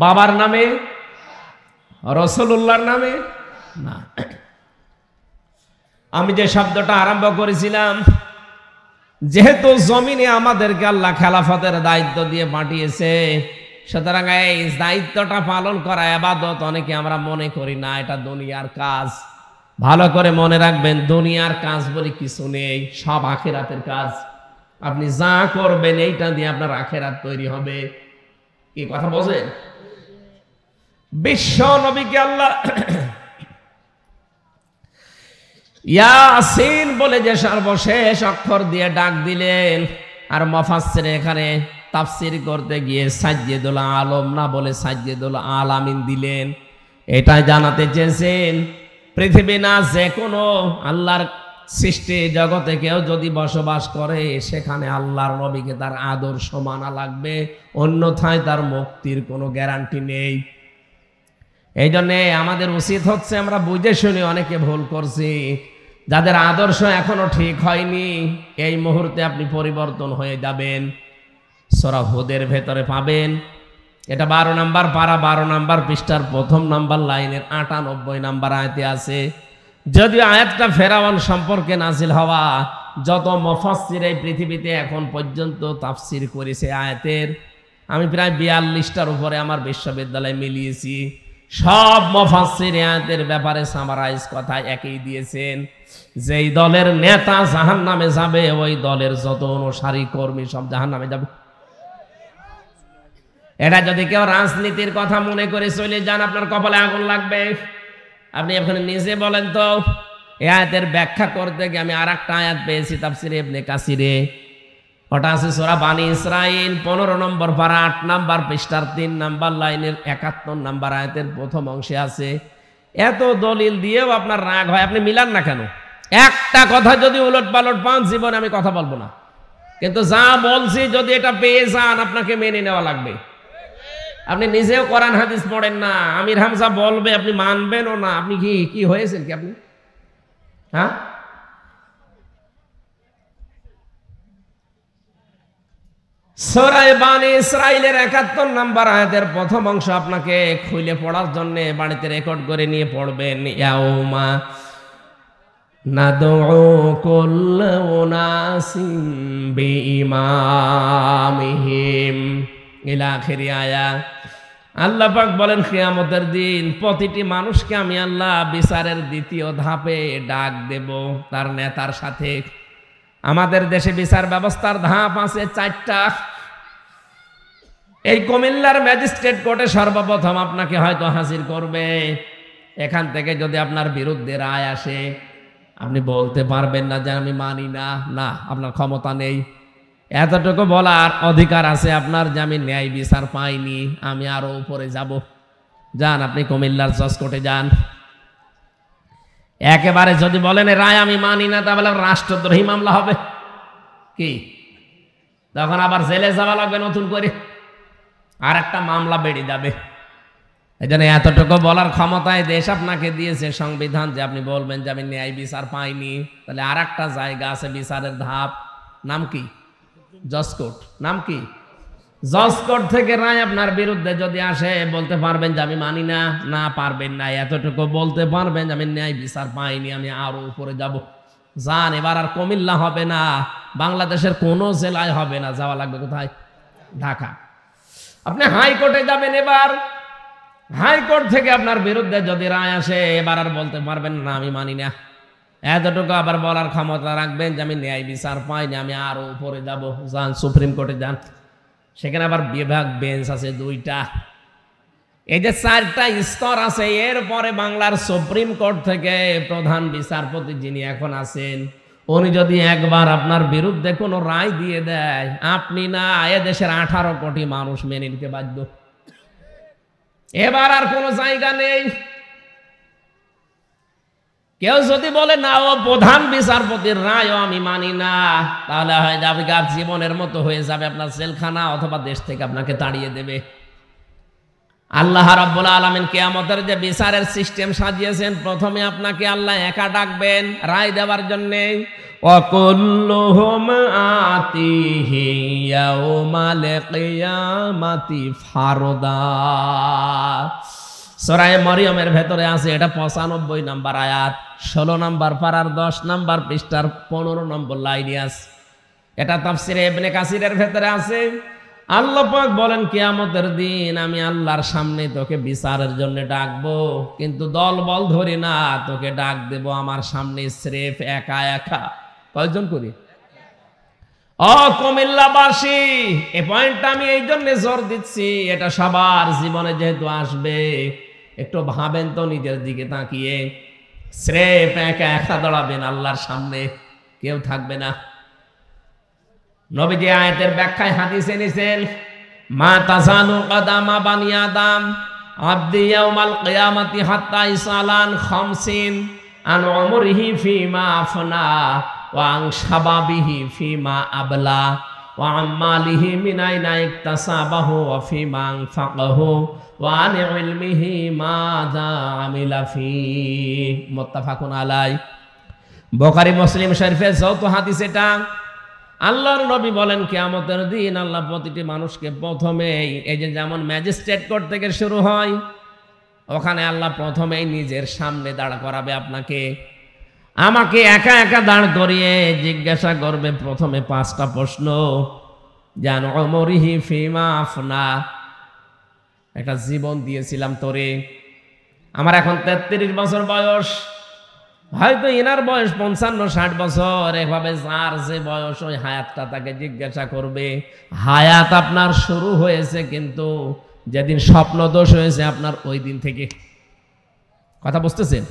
S1: বাবার নামে, রাসূলুল্লাহর নামে না। আমি যে শব্দটা আরম্ভ করেছিলাম, যেহেতু জমিনে আমাদেরকে আল্লাহ খেলাফতের দায়িত্ব দিয়ে পাঠিয়েছে, সুতরাং এই দায়িত্বটা পালন করা ইবাদত অনেকে আমরা মনে করি না, এটা দুনিয়ার কাজ। ভালো করে মনে রাখবেন, দুনিয়ার কাজ বলে কিছু নেই, সব আখিরাতের কাজ। আপনি যা করবেন এইটা দিয়ে আপনার আখিরাত তৈরি হবে। কি কথা বোঝেন? বিশ্ব নবীকে আল্লাহ ইয়াসিন বলে যে সর্বশেষ অক্ষর দিয়ে ডাক দিলেন, আর মুফাসসির এখানে তাফসীর করতে গিয়ে সাজ্জেদুল আলম না বলে সাজ্জেদুল আলামিন দিলেন। এটা জানাতে চেয়েছেন পৃথিবী না যে কোনো আল্লাহর সৃষ্টি জগতে কেউ যদি বসবাস করে, সেখানে আল্লাহর নবীকে তার আদর্শ মানা লাগবে, অন্যথায় তার মুক্তির কোনো গ্যারান্টি নেই। এই জন্যে আমাদের উচিত হচ্ছে, আমরা বুঝে শুনে অনেকে ভুল করছি, যাদের আদর্শ এখনো ঠিক হয়নি, এই মুহূর্তে আপনি পরিবর্তন হয়ে যাবেন। সূরা হুদের ভেতরে পাবেন, এটা 12 নম্বর পারা 12 নম্বর পৃষ্ঠার 1 নম্বর লাইনের 98 নম্বর আয়াতে আছে। যদিও আয়াতটা ফেরাউন সম্পর্কে নাজিল হওয়া, যত মুফাসসির এই পৃথিবীতে এখন পর্যন্ত তাফসীর করেছে আয়াতের, আমি প্রায় 42টার উপরে আমার বিশ্ববিদ্যালয়ে মিলিয়েছি। সব মুফাসসির আয়াতের ব্যাপারে সামারাইজ কথা একই দিয়েছেন, যেই দলের নেতা জাহান্নামে যাবে, ওই দলের যত অনুসারী কর্মী সব জাহান্নামে যাবে। এটা যদি কেউ রাজনীতির কথা মনে করে চলে যান, আপনার কপালে আগুন লাগবে। আপনি এখানে নিজে বলেন তো, এই আয়াতের ব্যাখ্যা করতে গিয়ে আমি আরেকটা আয়াত পেয়েছি তাফসীরে ইবনে কাসিরে, ওটা আছে সূরা বানি ইসরাঈল 15 নম্বর পারা 8 নম্বর পৃষ্ঠার 3 নম্বর লাইনের 71 নম্বর আয়াতের প্রথম অংশে আছে। এত দলিল দিয়েও আপনার রাগ হয়, আপনি মিলান না কেন? একটা কথা যদি উলট পালট পান, জীবনে আমি কথা বলবো না, কিন্তু যা বলছি যদি এটা পেয়ে যান, আপনাকে মেনে নেওয়া লাগবে। আপনি নিজেও কোরআন হাদিস পড়েন না, আমির হামজা বলবে আপনি মানবেনও না। আপনি কি হয়েছেন কি আপনি? হ্যাঁ, সূরা বানি ইসরাঈলের 71 নম্বর আয়াতের প্রথম অংশ আপনাকে খুলে পড়ার জন্য বাড়িতে রেকর্ড করে নিয়ে পড়বেন। ইয়াউমা নাদউ কুল্লা উনাসিম বিইমামিহিম ইলা আখির আয়াত। আল্লাহ পাক বলেন, কিয়ামতের দিন প্রতিটি মানুষকে আমি আল্লাহ বিচারের দ্বিতীয় ধাপে ডাক দেব তার নেতার সাথে। আমাদের দেশে বিচার ব্যবস্থার ধাপ আছে 4টা। এই কুমিল্লার ম্যাজিস্ট্রেট কোর্টে সর্বপ্রথম আপনাকে হয়তো হাজির করবে। এখান থেকে যদি আপনার বিরুদ্ধে রায় আসে, আপনি বলতে পারবেন না যে আমি মানি না, না, আপনার ক্ষমতা নেই। এতটুকু বলার অধিকার আছে আপনার যে আমি ন্যায় বিচার পাইনি, আমি আরো উপরে যাব। যান, আপনি কুমিল্লার জজ কোর্টে যান। একেবারে যদি বলেন রায় আমি মানি না, তাহলে রাষ্ট্রদ্রোহী মামলা হবে কি, তখন আবার জেলে যাওয়া লাগবে নতুন করে, আর একটা মামলা বেড়ে যাবে। এই জন্য এতটুকু বলার ক্ষমতায় দেশ আপনাকে দিয়েছে সংবিধান, যে আপনি বলবেন যে আমি ন্যায় বিচার পাইনি। তাহলে আর একটা জায়গা আছে বিচারের ধাপ, নাম কি? জজ কোর্ট। নাম কি? জজ কোর্ট থেকে রায় আপনার বিরুদ্ধে যদি আসে, বলতে পারবেন যে আমি মানি না? না, পারবেন না। এতটুকু বলতে পারবেন যে আমি ন্যায় বিচার পাইনি, আমি আরো উপরে যাব। যান, এবার আর কুমিল্লা হবে না, বাংলাদেশের কোনো জেলায় হবে না, যাওয়া লাগবে কোথায়? ঢাকা। আপনি হাইকোর্টে যাবেন। এবার হাইকোর্ট থেকে আপনার বিরুদ্ধে যদি রায় আসে, এবার আর বলতে পারবেন না আমি মানি না। এতটুকু আবার বলার ক্ষমতা রাখবেন যে আমি ন্যায় বিচার পাইনি, আমি আরো উপরে যাব। যান, সুপ্রিম কোর্টে যান, সেখানে আবার বিভাগ বেঞ্চ আছে 2টা। এই যে 4টা স্তর আছে। এরপরে বাংলার সুপ্রিম কোর্ট থেকে প্রধান বিচারপতি যিনি এখন আছেন, উনি যদি একবার আপনার বিরুদ্ধে কোনো রায় দিয়ে দেয়, আপনি না, এদেশের 18 কোটি মানুষ মেনে নিতে বাধ্য। এবার আর কোনো জায়গা নেই। কেউ যদি বলে না, ও প্রধান বিচারপতির রায়ও আমি মানি না, তাহলে হয়ে যাবে জীবনের মতো হয়ে যাবে আপনার জেলখানা, অথবা দেশ থেকে আপনাকে তাড়িয়ে দেবে। আল্লাহ রাব্বুল আলামিন কিয়ামতের যে বিচারের সিস্টেম সাজিয়েছেন, প্রথমে আপনাকে আল্লাহ একা ডাকবেন রায় দেওয়ার জন্য। ওয়াকুল্লুহুম আতিহি ইয়াউমাল কিয়ামাতি ফারদা। সূরা মরিয়মের ভেতরে আছে, এটা 95 নম্বর আয়াত, 16 নম্বর পারার 10 নম্বর পৃষ্ঠার 15 নম্বর লাইনে আছে। এটা তাফসিরে ইবনে কাসিরের ভেতরে আছে। আল্লাহ পাক বলেন, কিয়ামতের দিন আমি আল্লাহর সামনে তোকে বিচারের জন্য ডাকবো, কিন্তু দল বল ধরি না, তোকে ডাক দেব আমার সামনে স্রেফ একা একা। কয়জন করি? ও কুমিল্লাবাসী, এই পয়েন্টটা আমি এই জন্য জোর দিচ্ছি, এটা সবার জীবনে যেহেতু আসবে, একটু ভাবেন তো নিজের দিকে তাকিয়ে। স্রেফ একা একা দাঁড়াবেন আল্লাহর সামনে, কেউ থাকবে না। নবীজি আয়াতের ব্যাখ্যায় হাদিসে নিছেন, মা তাজালু কদামা বানি আদম আবদি ইয়াউমাল কিয়ামাতি হাত্তা ইসালান 50 আন উমরিহি ফিমা আফনা ওয়া আন শাবাবিহি ফিমা আবলা ওয়া আমালিহি মিন আইনা ইকতাসাবাহু ওয়া ফিমা আনফাকাহু ওয়া আন ইলমিহি মাযা আমিলা ফি। মুত্তাফাকুন আলাই। বুখারী মুসলিম শরীফের যৌথ হাদিস এটা। আল্লাহর নবী বলেন, কিয়ামতের দিন আল্লাহ প্রতিটি মানুষকে প্রথমেই, এই যে যেমন ম্যাজিস্ট্রেট কোর্ট থেকে শুরু হয়, ওখানে আল্লাহ প্রথমেই নিজের সামনে দাঁড় করাবে আপনাকে, আমাকে একা একা দাঁড় করিয়ে জিজ্ঞাসা করবে প্রথমে 5টা প্রশ্ন। জান উমরিহি ফিমা আফনা, একটা জীবন দিয়েছিলাম তোরে, আমার এখন 33 বছর বয়স, হয়তো এনার বয়স 55-60 বছর, এভাবে যার যে বয়স ওই হায়াতটা তাকে জিজ্ঞাসা করবে। হায়াত আপনার শুরু হয়েছে কিন্তু যেদিন স্বপ্ন দোষ হয়েছে আপনার ওই দিন থেকে। কথা বুঝতেছেন?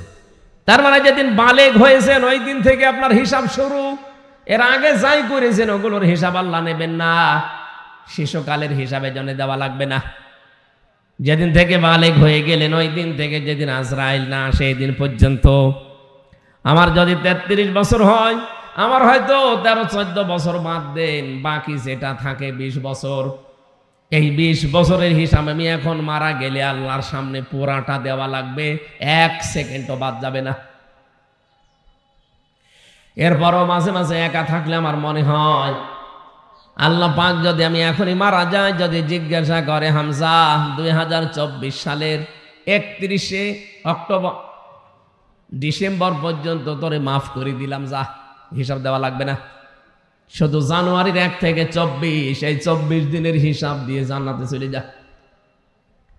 S1: তার মানে যেদিন বালেগ হয়েছেন ওই দিন থেকে আপনার হিসাব শুরু। এর আগে যাই করেছেন ওগুলোর হিসাব আল্লাহ নেবেন না, শিশুকালের হিসাবে জন্য দেওয়া লাগবে না। যেদিন থেকে বালেগ হয়ে গেলেন ওই দিন থেকে যেদিন আজরাইল না সেই দিন পর্যন্ত, আমার যদি 33 বছর হয়, আমার হয়তো 13-14 বছর বাদ দেন, বাকি যেটা থাকে 20 বছর, এই 20 বছরের হিসাব আমি এখন মারা গেলে আল্লাহর সামনে পুরাটা দেওয়া লাগবে, 1 সেকেন্ডও বাদ যাবে না। এরপরও মাঝে মাঝে একা থাকলে আমার মনে হয় আল্লাহ পাক যদি আমি এখনই মারা যাই, যদি জিজ্ঞাসা করে, হামজা 2024 সালের 31শে ডিসেম্বর পর্যন্ত তোরে মাফ করে দিলাম, যা, হিসাব দেওয়া লাগবে না। শুধু জানুয়ারির 1 থেকে 24, এই 24 দিনের হিসাব দিয়ে জান্নাতে চলে যা।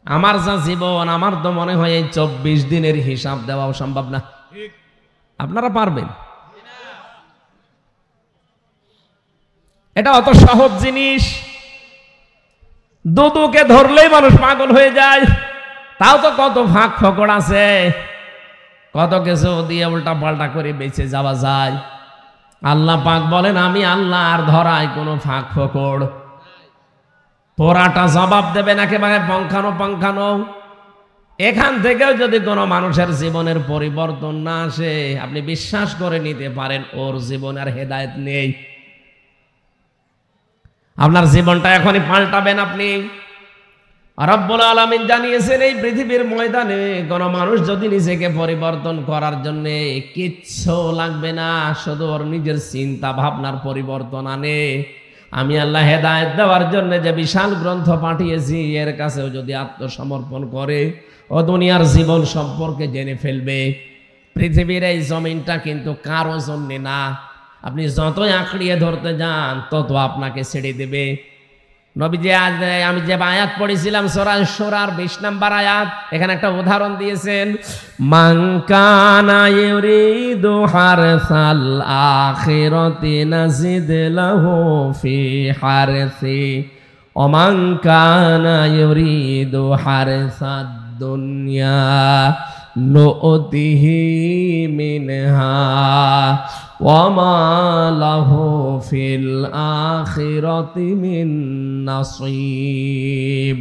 S1: আমার যা জীবন, আমার তো মনে হয় এই 24 দিনের হিসাব দেওয়াও সম্ভব না। আপনারা পারবেন? এটা অত সহজ জিনিস, দুদুকে ধরলেই মানুষ পাগল হয়ে যায়। তাও তো কত ফাঁক ফকড় আছে, কত কিছু দিয়ে উল্টা পাল্টা করে বেঁচে যাওয়া যায়। আল্লাহ পাক বলেন, আমি আল্লাহ আর ধরায় কোনো ফাঁক ফকড়, পোড়াটা জবাব দেবেন একেবারে পঙ্খানো পঙ্খানো। এখান থেকেও যদি কোনো মানুষের জীবনের পরিবর্তন না আসে, আপনি বিশ্বাস করে নিতে পারেন ওর জীবন আর হেদায়েত নেই। আপনার জীবনটা এখনই পাল্টাবেন আপনি। রব্বুল আলামিন জানিয়েছেন, এই পৃথিবীর ময়দানে কোন মানুষ যদি নিজেকে পরিবর্তন করার জন্য কিচ্ছু লাগবে না, শুধু ওর নিজের চিন্তা ভাবনার পরিবর্তন আনে, আমি আল্লাহ হেদায়েত দেওয়ার জন্য যে বিশাল গ্রন্থ পাঠিয়েছি এর কাছেও যদি আত্মসমর্পণ করে ও দুনিয়ার জীবন সম্পর্কে জেনে ফেলবে। পৃথিবীর এই জমিনটা কিন্তু কারো জন্য না, আপনি যতই আঁকড়িয়ে ধরতে যান তত আপনাকে ছেড়ে দেবে। নবীজি আমি যে আয়াত পড়েছিলাম সূরা শুরার 20 নম্বর আয়াত, এখানে একটা উদাহরণ দিয়েছেন, মান কানা ইউরিদু হারসাল আখিরাতি নাজিদ লাহু ফি হারসি ওয়া মান কানা ইউরিদু হারসাদ দুনিয়া নু'তিহি মিনহা ওয়া মা লাহু ফিল আখিরাতি মিন নাসীব।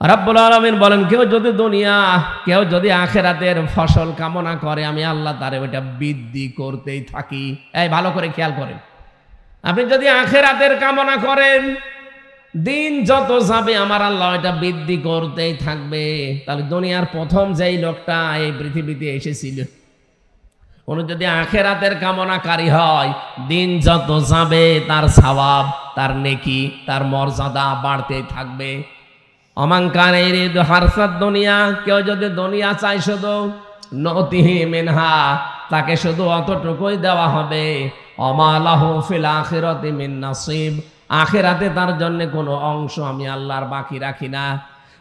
S1: রাব্বুল আলামিন বলেন, কেউ যদি আখিরাতের ফসল কামনা করে আমি আল্লাহ তারে ওটা বৃদ্ধি করতেই থাকি। এই ভালো করে খেয়াল করেন, আপনি যদি আখিরাতের কামনা করেন দিন যত যাবে আমার আল্লাহ এটা বৃদ্ধি করতেই থাকবে। তাহলে দুনিয়ার প্রথম যেই লোকটা এই পৃথিবীতে এসেছিল উনি যদি আখিরাতের কামনাকারী হয়, দিন যত যাবে তার সওয়াব, তার নেকি, তার মর্যাদা বাড়তেই থাকবে। অমাঙ্কানে ইরিদু হারসাদ দুনিয়া, কেউ যদি দুনিয়া চায় শুধু নতিহি মিনহা, তাকে শুধু অতটুকুই দেওয়া হবে। ওমা লাহু ফিল আখিরাতি মিন নাসিব, আখিরাতে তার জন্য কোনো অংশ আমি আল্লাহর বাকি রাখি না।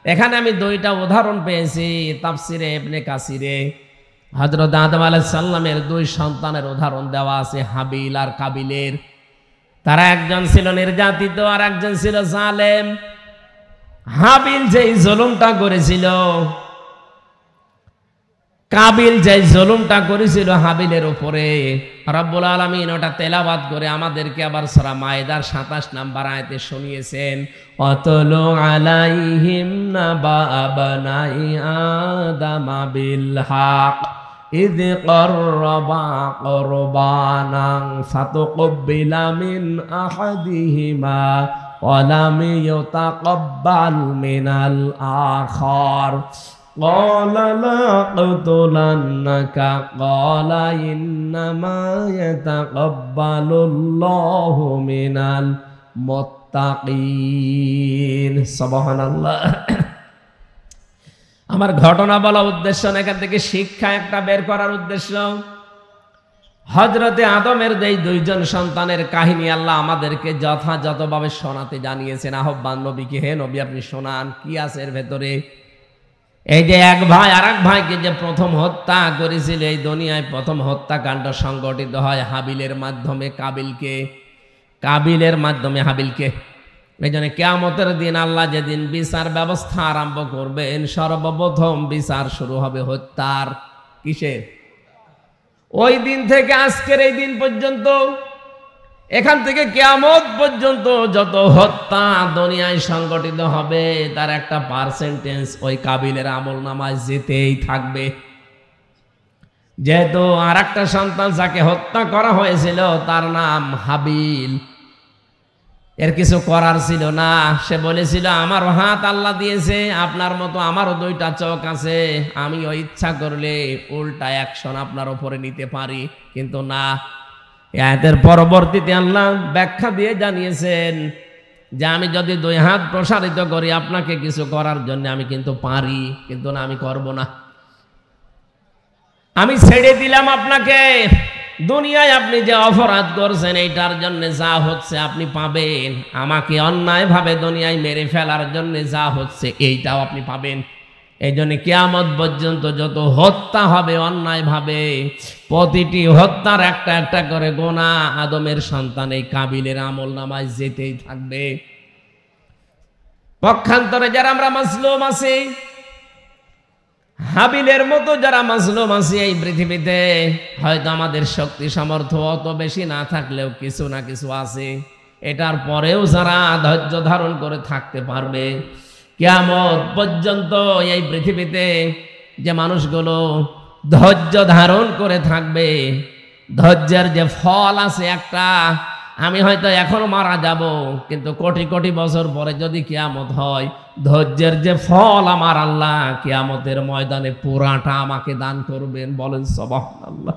S1: এখানে আমি দুইটা উদাহরণ পেয়েছি তাফসিরে ইবনে কাসিরে। হযরত আদম আলাইহিস সালামের দুই সন্তানের উদাহরণ দেওয়া আছে, হাবিল আর কাবিলের। তারা একজন ছিল নির্যাতিত আর একজন ছিল জালেম। হাবিল যেই জুলুমটা করেছিল, কাবিল যেই জুলুমটা করেছিল হাবিলের উপরে, রব্বুল আলামিন ওটা তেলাওয়াত করে আমাদেরকে আবার সূরা মায়েদার 27 নম্বর আয়াতে শুনিয়েছেন, অতলু আলাইহিম নাবা বানাই আদামা বিল হক ইয করবা কুরবানান ফাতুকবিলা মিন আহাদিহিমা ওয়া লাম ইউতাকাব্বাল মিনাল আখার قال لأقتلنك قال إنما يتقبل الله من المتقين سبحان الله। আমার ঘটনা বলা উদ্দেশ্য না, এখান থেকে শিক্ষা একটা বের করার উদ্দেশ্য। হযরতে আদমের যেই দুইজন সন্তানের কাহিনী আল্লাহ আমাদেরকে যথাযথভাবে শোনাতে জানিয়েছেন। আহ্বান নবীকে, হে নবী আপনি শোনান কি আছে এর ভেতরে। এই যে এক ভাই আর এক ভাইকে যে প্রথম হত্যা করেছিল, এই দুনিয়ায় প্রথম হত্যাকাণ্ড সংগঠিত হয় হাবিলের মাধ্যমে কাবিলের মাধ্যমে হাবিলকে। এই জন্য কিয়ামতের দিন আল্লাহ যেদিন বিচার ব্যবস্থা আরম্ভ করবেন, সর্বপ্রথম বিচার শুরু হবে হত্যার। কিসের? ওই দিন থেকে আজকের এই দিন পর্যন্ত, এখান থেকে কিয়ামত পর্যন্ত যত হত্যা দুনিয়ায় সংগঠিত হবে তার একটা পার্সেন্টেজ ওই কাবিলের আমলনামায় যেতেই থাকবে। যেহেতু আর একটা সন্তান যাকে হত্যা করা হয়েছিল তার নাম হাবিল, এর কিছু করার ছিল না। সে বলেছিল আমারও হাত আল্লাহ দিয়েছে, আপনার মতো আমারও দুইটা চোখ আছে, আমি ওই ইচ্ছা করলে উল্টা অ্যাকশন আপনার উপরে নিতে পারি। কিন্তু না, এর পরবর্তীতে আল্লাহ ব্যাখ্যা দিয়ে জানিয়েছেন যে আমি যদি দুই হাত প্রসারিত করি আপনাকে কিছু করার জন্য আমি কিন্তু পারি, কিন্তু না, আমি করব না। আমি ছেড়ে দিলাম আপনাকে। দুনিয়ায় আপনি যে অপরাধ করছেন এইটার জন্য যা হচ্ছে আপনি পাবেন, আমাকে অন্যায়ভাবে দুনিয়ায় মেরে ফেলার জন্য যা হচ্ছে এইটাও আপনি পাবেন। এই জন্য কিয়ামত পর্যন্ত যত হত্যা হবে অন্যায়ভাবে, প্রতিটি হত্যার একটা একটা করে গোনা আদমের সন্তান এই কাবিলের আমলনামায় যেতেই থাকবে। পক্ষান্তরে যারা আমরা মাজলুম আছি, হাবিলের মতো যারা মাজলুম আছি এই পৃথিবীতে, হয়তো আমাদের শক্তি সামর্থ্য অত বেশি না থাকলেও কিছু না কিছু আছে, এটার পরেও যারা ধৈর্য ধারণ করে থাকতে পারবে, কিয়ামত পর্যন্ত এই পৃথিবীতে যে মানুষগুলো ধৈর্য ধারণ করে থাকবে, ধৈর্যের যে ফল আছে একটা, আমি হয়তো এখনো মারা যাব, কিন্তু কোটি কোটি বছর পরে যদি কিয়ামত হয়, ধৈর্যের যে ফল আমার আল্লাহ কিয়ামতের ময়দানে পুরাটা আমাকে দান করবেন। বলেন সুবহানাল্লাহ।